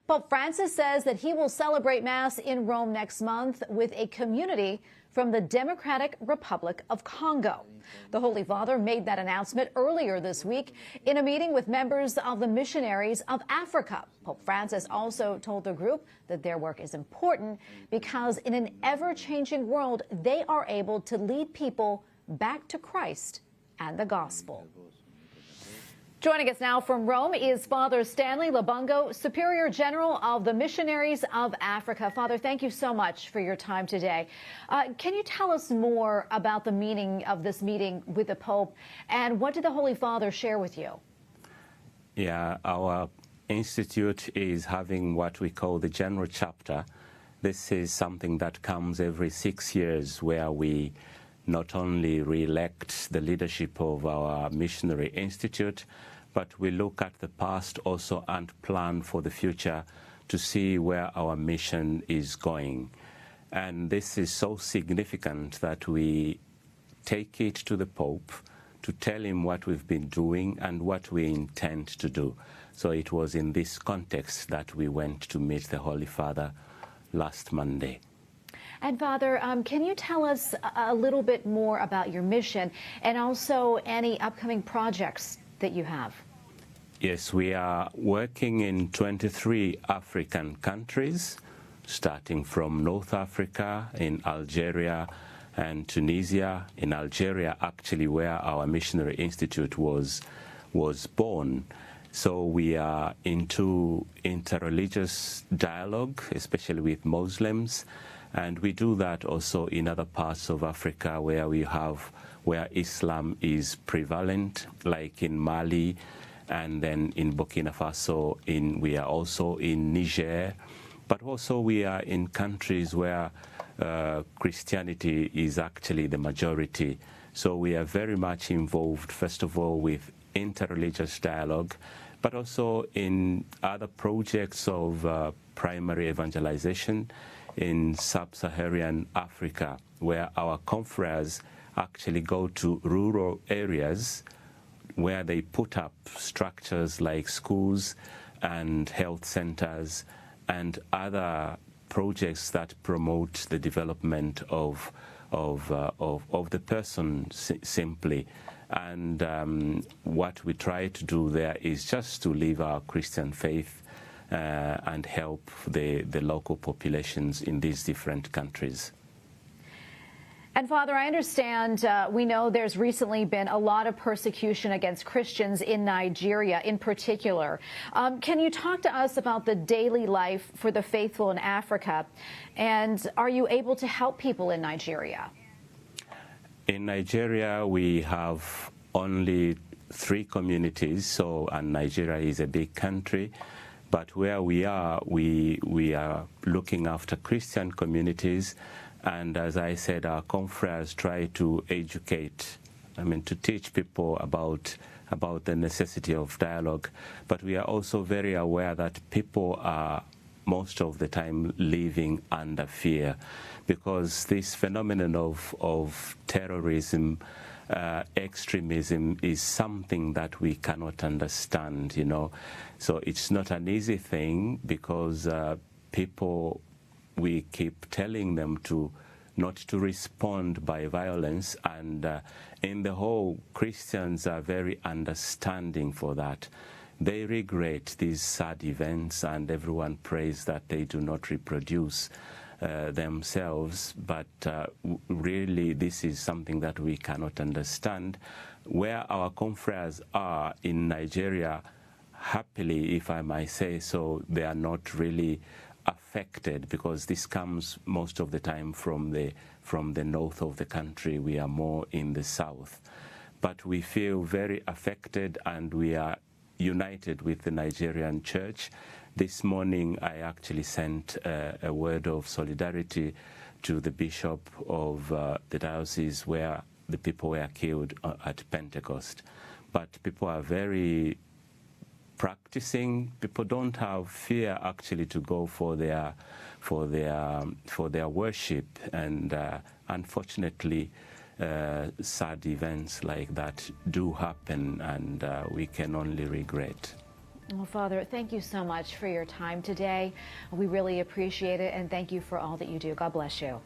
Pope Francis says that he will celebrate Mass in Rome next month with a community from the Democratic Republic of Congo. The Holy Father made that announcement earlier this week in a meeting with members of the Missionaries of Africa. Pope Francis also told the group that their work is important because in an ever-changing world, they are able to lead people back to Christ and the gospel. Joining us now from Rome is Father Stanley Lubungo, Superior General of the Missionaries of Africa. Father, thank you so much for your time today. Can you tell us more about the meaning of this meeting with the Pope, and what did the Holy Father share with you? Yeah, our institute is having what we call the General Chapter. This is something that comes every 6 years, where we not only re-elect the leadership of our missionary institute, but we look at the past also and plan for the future to see where our mission is going. And this is so significant that we take it to the Pope to tell him what we've been doing and what we intend to do. So it was in this context that we went to meet the Holy Father last Monday. And Father, can you tell us a little bit more about your mission and also any upcoming projects that you have? Yes, we are working in 23 African countries, starting from North Africa, in Algeria and Tunisia. In Algeria, actually, where our missionary institute was born. So we are into interreligious dialogue, especially with Muslims. And we do that also in other parts of Africa where Islam is prevalent, like in Mali, and then in Burkina Faso. We are also in Niger, but also we are in countries where Christianity is actually the majority. So we are very much involved, first of all, with interreligious dialogue, but also in other projects of primary evangelization in sub-Saharan Africa, where our confreres actually go to rural areas where they put up structures like schools and health centers and other projects that promote the development of the person simply. And what we try to do there is just to live our Christian faith and help the local populations in these different countries. And Father, I understand we know there's recently been a lot of persecution against Christians in Nigeria in particular. Can you talk to us about the daily life for the faithful in Africa? And are you able to help people in Nigeria? In Nigeria, we have only 3 communities, and Nigeria is a big country. But where we are looking after Christian communities. And as I said, our confreres try to educate, to teach people about the necessity of dialogue. But we are also very aware that people are most of the time living under fear, because this phenomenon of terrorism, extremism is something that we cannot understand, So it's not an easy thing, because we keep telling them not to respond by violence, and in the whole, Christians are very understanding for that. They regret these sad events, and everyone prays that they do not reproduce themselves, but really this is something that we cannot understand. Where our confreres are in Nigeria, happily, if I might say so, they are not really affected, because this comes most of the time from the north of the country. We are more in the south, but we feel very affected, and we are united with the Nigerian church. This morning I actually sent a word of solidarity to the bishop of the diocese where the people were killed at Pentecost. But people are very practicing. People don't have fear actually to go for their worship, and unfortunately sad events like that do happen, and we can only regret. Well, Father, thank you so much for your time today. We really appreciate it, and thank you for all that you do. God bless you.